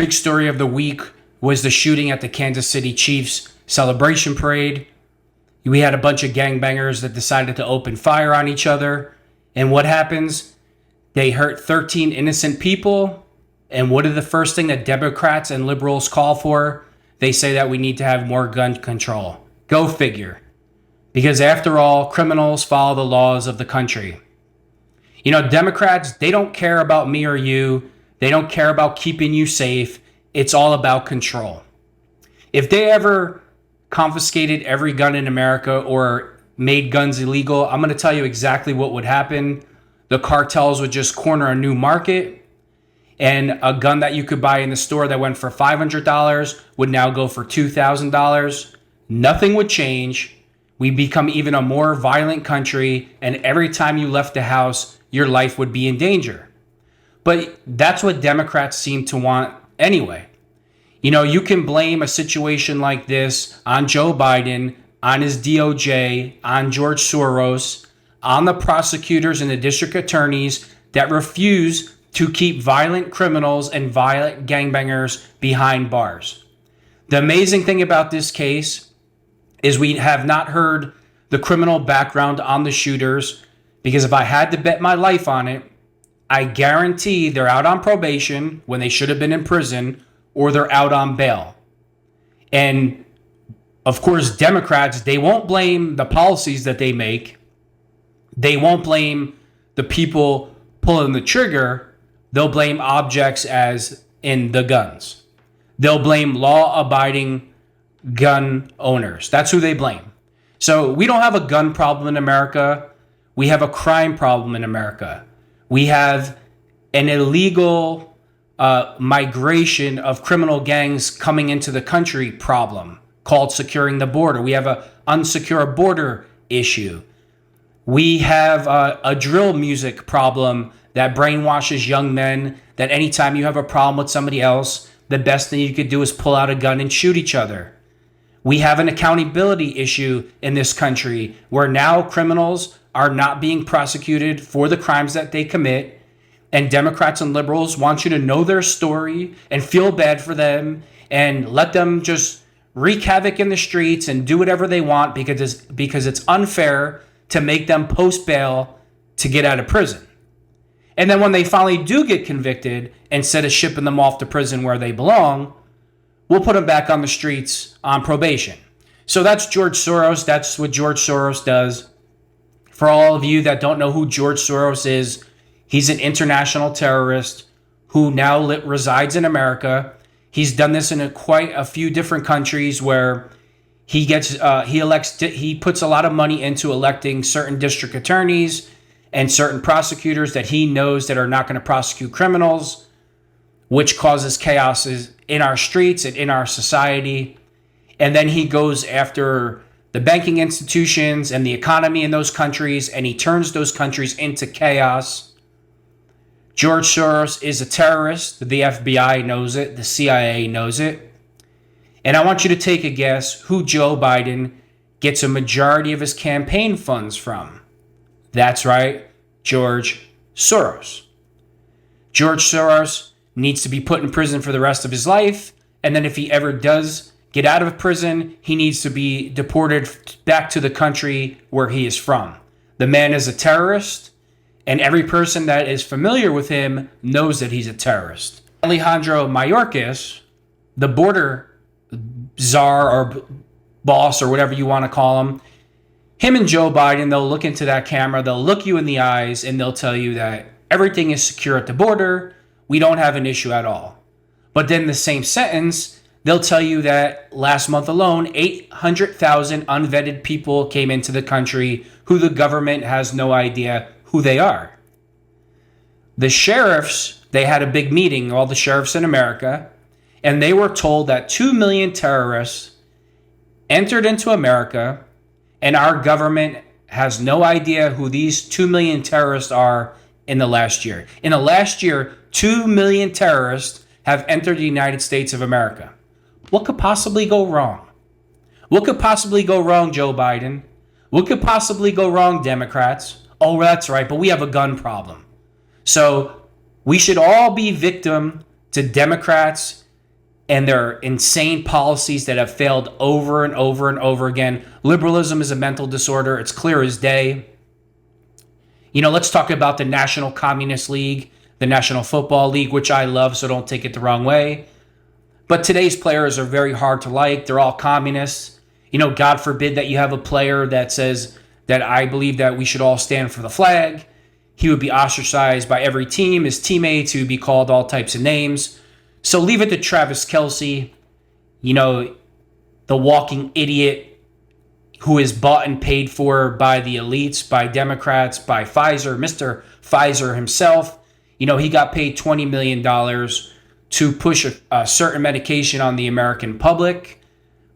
big story of the week was the shooting at the Kansas City Chiefs celebration parade. We had a bunch of gangbangers that decided to open fire on each other. And what happens? They hurt 13 innocent people. And what is the first thing that Democrats and liberals call for? They say that we need to have more gun control. Go figure. Because after all, criminals follow the laws of the country. You know, Democrats, they don't care about me or you. They don't care about keeping you safe. It's all about control. If they ever confiscated every gun in America or made guns illegal, I'm going to tell you exactly what would happen. The cartels would just corner a new market, and a gun that you could buy in the store that went for $500 would now go for $2,000. Nothing would change. We become even a more violent country, and every time you left the house, your life would be in danger. But that's what Democrats seem to want anyway. You know, you can blame a situation like this on Joe Biden, on his DOJ, on George Soros, on the prosecutors and the district attorneys that refuse to keep violent criminals and violent gangbangers behind bars. The amazing thing about this case is we have not heard the criminal background on the shooters, because if I had to bet my life on it, I guarantee they're out on probation when they should have been in prison, or they're out on bail. And of course, Democrats, they won't blame the policies that they make. They won't blame the people pulling the trigger. They'll blame objects as in the guns. They'll blame law-abiding gun owners. That's who they blame. So we don't have a gun problem in America. We have a crime problem in America. We have an illegal migration of criminal gangs coming into the country problem called securing the border. We have an unsecure border issue. We have a drill music problem that brainwashes young men that anytime you have a problem with somebody else, the best thing you could do is pull out a gun and shoot each other. We have an accountability issue in this country where now criminals are not being prosecuted for the crimes that they commit. And Democrats and liberals want you to know their story and feel bad for them and let them just wreak havoc in the streets and do whatever they want because it's unfair to make them post bail to get out of prison. And then when they finally do get convicted, instead of shipping them off to prison where they belong, we'll put them back on the streets on probation. So that's George Soros. That's what George Soros does. For all of you that don't know who George Soros is, he's an international terrorist who now resides in America. He's done this in quite a few different countries where he puts a lot of money into electing certain district attorneys and certain prosecutors that he knows that are not going to prosecute criminals, which causes chaos in our streets and in our society. And then he goes after the banking institutions and the economy in those countries, and he turns those countries into chaos. George Soros is a terrorist. The FBI knows it. The CIA knows it. And I want you to take a guess who Joe Biden gets a majority of his campaign funds from. That's right, George Soros. George Soros needs to be put in prison for the rest of his life. And then if he ever does get out of prison, he needs to be deported back to the country where he is from. The man is a terrorist, and every person that is familiar with him knows that he's a terrorist. Alejandro Mayorkas, the border czar or boss or whatever you want to call him and Joe Biden, they'll look into that camera, they'll look you in the eyes, and they'll tell you that everything is secure at the border. We don't have an issue at all. But then the same sentence, they'll tell you that last month alone, 800,000 unvetted people came into the country who the government has no idea who they are. The sheriffs, they had a big meeting, all the sheriffs in America, and they were told that 2 million terrorists entered into America, and our government has no idea who these 2 million terrorists are in the last year. In the last year, 2 million terrorists have entered the United States of America. What could possibly go wrong? What could possibly go wrong, Joe Biden? What could possibly go wrong, Democrats? Oh, that's right, but we have a gun problem. So we should all be victim to Democrats and their insane policies that have failed over and over and over again. Liberalism is a mental disorder. It's clear as day. Let's talk about the National Communist League, the National Football League, which I love, so don't take it the wrong way. But today's players are very hard to like. They're all communists. God forbid that you have a player that says that I believe that we should all stand for the flag. He would be ostracized by every team. His teammates, he would be called all types of names. So leave it to Travis Kelce, the walking idiot who is bought and paid for by the elites, by Democrats, by Pfizer, Mr. Pfizer himself. He got paid $20 million to push a certain medication on the American public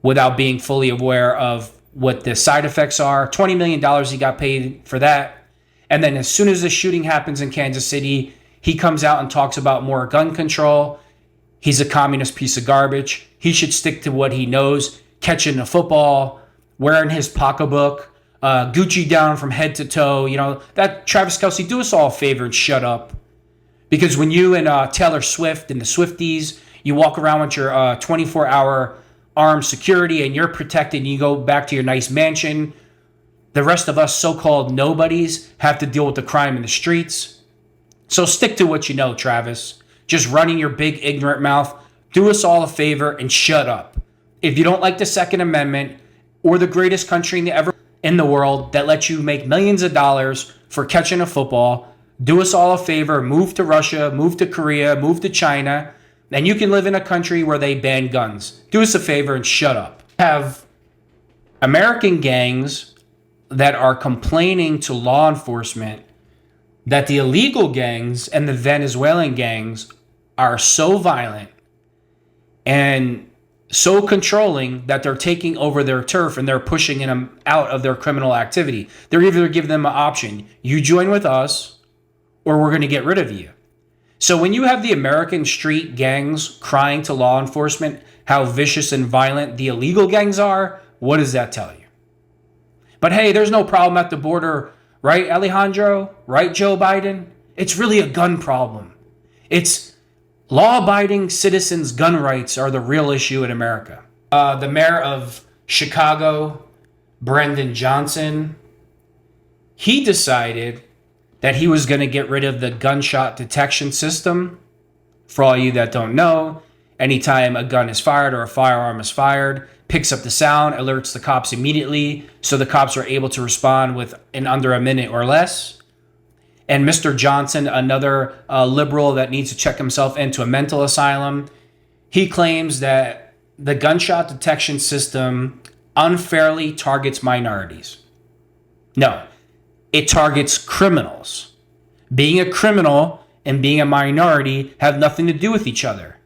without being fully aware of what the side effects are. $20 million he got paid for that. And then as soon as the shooting happens in Kansas City, he comes out and talks about more gun control. He's a communist piece of garbage. He should stick to what he knows, catching the football, wearing his pocketbook, Gucci down from head to toe. That Travis Kelce, do us all a favor and shut up. Because when you and Taylor Swift and the Swifties, you walk around with your 24-hour armed security and you're protected and you go back to your nice mansion, the rest of us so-called nobodies have to deal with the crime in the streets. So stick to what you know, Travis. Just running your big ignorant mouth. Do us all a favor and shut up. If you don't like the Second Amendment or the greatest country in the world that lets you make millions of dollars for catching a football, do us all a favor, move to Russia, move to Korea, move to China, and you can live in a country where they ban guns. Do us a favor and shut up. Have American gangs that are complaining to law enforcement that the illegal gangs and the Venezuelan gangs are so violent and so controlling that they're taking over their turf and they're pushing them out of their criminal activity. They're either giving them an option. You join with us or we're going to get rid of you. So when you have the American street gangs crying to law enforcement how vicious and violent the illegal gangs are, what does that tell you? But hey, there's no problem at the border, right, Alejandro? Right, Joe Biden? It's really a gun problem. It's law-abiding citizens' gun rights are the real issue in America. The mayor of Chicago, Brendan Johnson, he decided that he was going to get rid of the gunshot detection system. For all you that don't know, anytime a gun is fired or a firearm is fired, picks up the sound, alerts the cops immediately, so the cops are able to respond in under a minute or less. And Mr. Johnson, another liberal that needs to check himself into a mental asylum, he claims that the gunshot detection system unfairly targets minorities. No, it targets criminals. Being a criminal and being a minority have nothing to do with each other.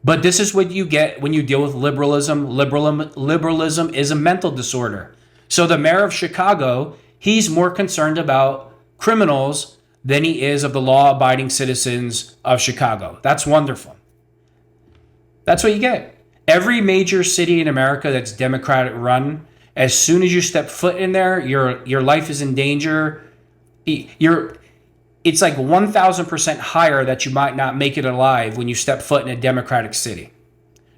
But this is what you get when you deal with liberalism. Liberalism is a mental disorder. So the mayor of Chicago, he's more concerned about criminals than he is of the law-abiding citizens of Chicago. That's wonderful. That's what you get. Every major city in America that's Democratic run, as soon as you step foot in there, your life is in danger. It's like 1,000% higher that you might not make it alive when you step foot in a Democratic city.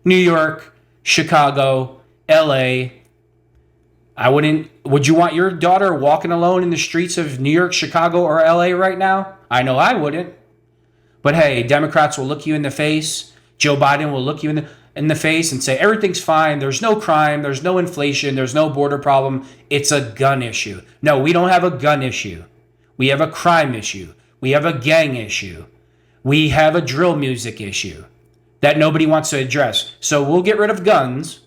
New York, Chicago, LA. Would you want your daughter walking alone in the streets of New York, Chicago, or LA right now? I know I wouldn't. But hey, Democrats will look you in the face. Joe Biden will look you in the face and say, everything's fine. There's no crime. There's no inflation. There's no border problem. It's a gun issue. No, we don't have a gun issue. We have a crime issue. We have a gang issue. We have a drill music issue that nobody wants to address. So we'll get rid of guns,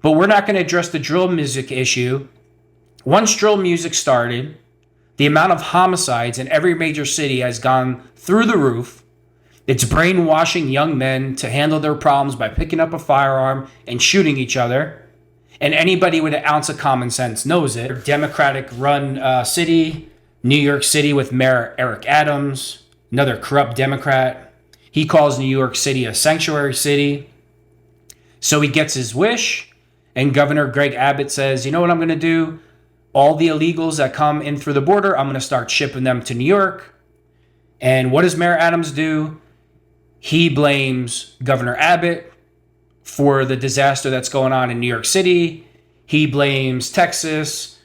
but we're not going to address the drill music issue. Once drill music started, the amount of homicides in every major city has gone through the roof. It's brainwashing young men to handle their problems by picking up a firearm and shooting each other. And anybody with an ounce of common sense knows it. Democratic-run city, New York City with Mayor Eric Adams, another corrupt Democrat. He calls New York City a sanctuary city. So he gets his wish, and Governor Greg Abbott says, you know what I'm going to do? All the illegals that come in through the border, I'm going to start shipping them to New York. And what does Mayor Adams do? He blames Governor Abbott for the disaster that's going on in New York City. He blames Texas.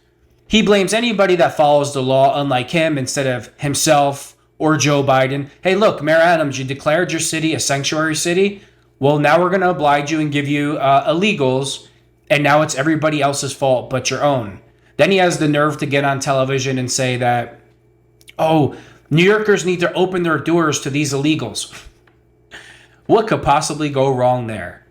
He blames anybody that follows the law unlike him instead of himself or Joe Biden. Hey, look, Mayor Adams, you declared your city a sanctuary city. Well, now we're going to oblige you and give you illegals, and now it's everybody else's fault but your own. Then he has the nerve to get on television and say that, oh, New Yorkers need to open their doors to these illegals. What could possibly go wrong there?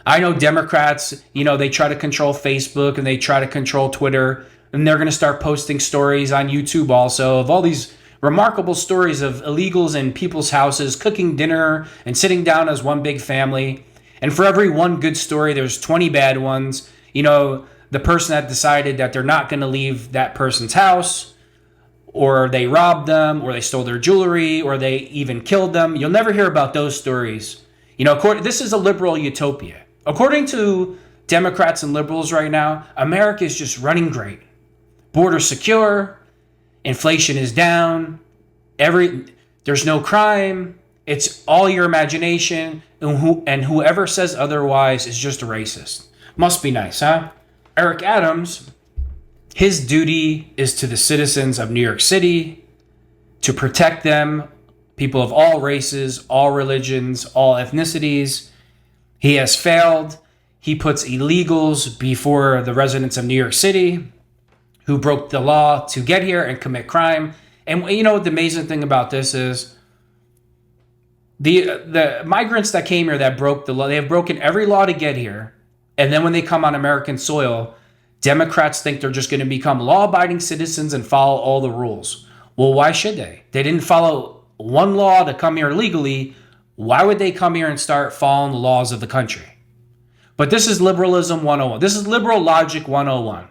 I know Democrats, they try to control Facebook and they try to control Twitter, and they're going to start posting stories on YouTube also of all these remarkable stories of illegals in people's houses cooking dinner and sitting down as one big family. And for every one good story, there's 20 bad ones. The person that decided that they're not going to leave that person's house, or they robbed them, or they stole their jewelry, or they even killed them. You'll never hear about those stories. This is a liberal utopia. According to Democrats and liberals right now, America is just running great. Border secure, inflation is down, there's no crime, it's all your imagination, and whoever says otherwise is just a racist. Must be nice, huh? Eric Adams, his duty is to the citizens of New York City, to protect them, people of all races, all religions, all ethnicities. He has failed. He puts illegals before the residents of New York City who broke the law to get here and commit crime. And you know what the amazing thing about this is? The migrants that came here that broke the law, they have broken every law to get here. And then when they come on American soil, Democrats think they're just going to become law-abiding citizens and follow all the rules. Well, why should they? They didn't follow one law to come here legally. Why would they come here and start following the laws of the country? But this is liberalism 101. This is liberal logic 101.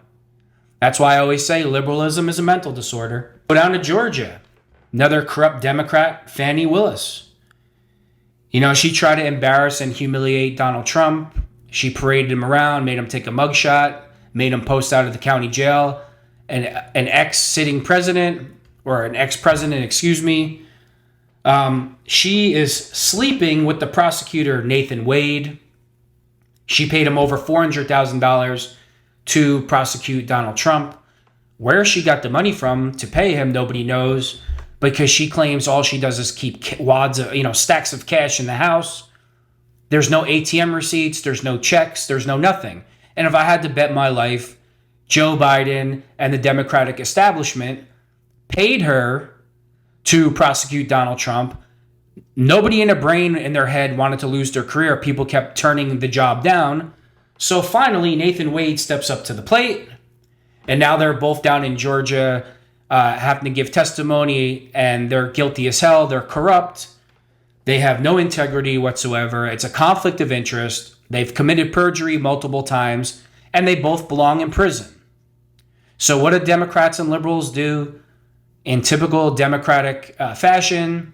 That's why I always say liberalism is a mental disorder. Go down to Georgia. Another corrupt Democrat, Fani Willis. She tried to embarrass and humiliate Donald Trump. She paraded him around, made him take a mugshot, made him post out of the county jail. An ex-sitting president, or an ex-president, excuse me. She is sleeping with the prosecutor, Nathan Wade. She paid him over $400,000 to prosecute Donald Trump. Where she got the money from to pay him, nobody knows, because she claims all she does is keep wads of, stacks of cash in the house. There's no ATM receipts, there's no checks, there's no nothing. And if I had to bet my life, Joe Biden and the Democratic establishment paid her to prosecute Donald Trump. Nobody in a brain in their head wanted to lose their career. People kept turning the job down. So finally, Nathan Wade steps up to the plate. And now they're both down in Georgia having to give testimony, and they're guilty as hell. They're corrupt. They have no integrity whatsoever. It's a conflict of interest. They've committed perjury multiple times, and they both belong in prison. So what do Democrats and liberals do? In typical Democratic fashion,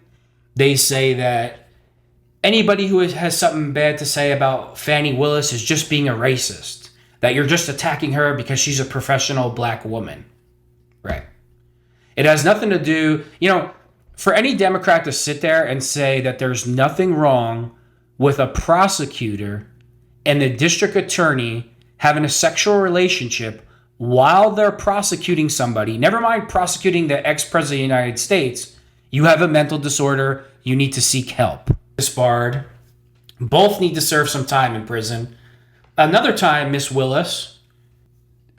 they say that anybody who has something bad to say about Fani Willis is just being a racist, that you're just attacking her because she's a professional black woman. Right. It has nothing to do, for any Democrat to sit there and say that there's nothing wrong with a prosecutor and the district attorney having a sexual relationship while they're prosecuting somebody, never mind prosecuting the ex-president of the United States, you have a mental disorder, you need to seek help. Disbarred. Both need to serve some time in prison. Another time, Miss Willis,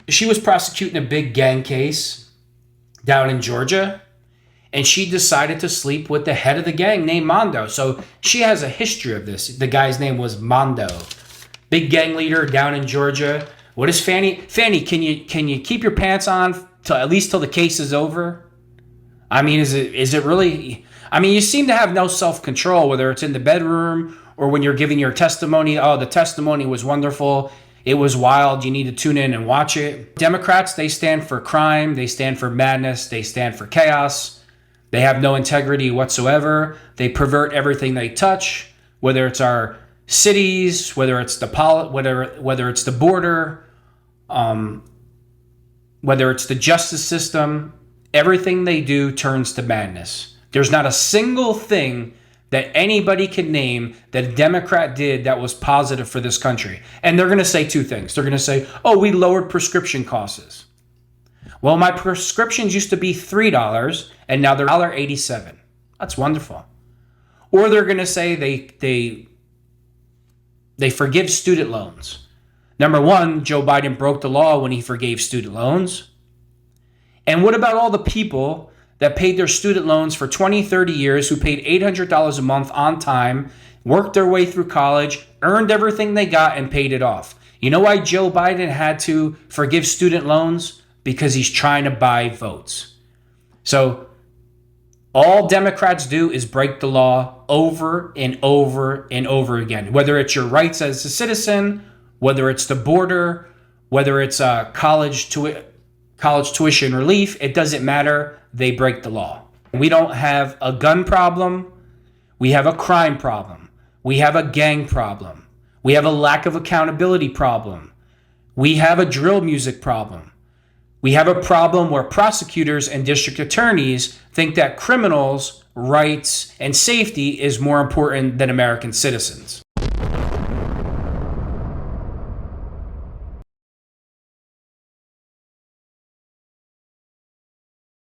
she was prosecuting a big gang case down in Georgia, and she decided to sleep with the head of the gang named Mondo. So she has a history of this. The guy's name was Mondo. Big gang leader down in Georgia. What is Fani? Fani, can you keep your pants on at least till the case is over? I mean, is it really? I mean, you seem to have no self-control, whether it's in the bedroom or when you're giving your testimony. Oh, the testimony was wonderful. It was wild. You need to tune in and watch it. Democrats, they stand for crime. They stand for madness. They stand for chaos. They have no integrity whatsoever. They pervert everything they touch, whether it's our cities, whether it's whether it's the border, whether it's the justice system. Everything they do turns to madness. There's not a single thing that anybody can name that a Democrat did that was positive for this country. And they're going to say two things. They're going to say, oh, we lowered prescription costs. Well, my prescriptions used to be $3 and now they're $1.87. That's wonderful. Or they're going to say they forgive student loans. Number one, Joe Biden broke the law when he forgave student loans. And what about all the people that paid their student loans for 20, 30 years, who paid $800 a month on time, worked their way through college, earned everything they got, and paid it off? You know why Joe Biden had to forgive student loans? Because he's trying to buy votes. So all Democrats do is break the law over and over and over again, whether it's your rights as a citizen, whether it's the border, whether it's college tuition relief. It doesn't matter. They break the law. We don't have a gun problem. We have a crime problem. We have a gang problem. We have a lack of accountability problem. We have a drill music problem. We have a problem where prosecutors and district attorneys think that criminals' rights and safety is more important than American citizens.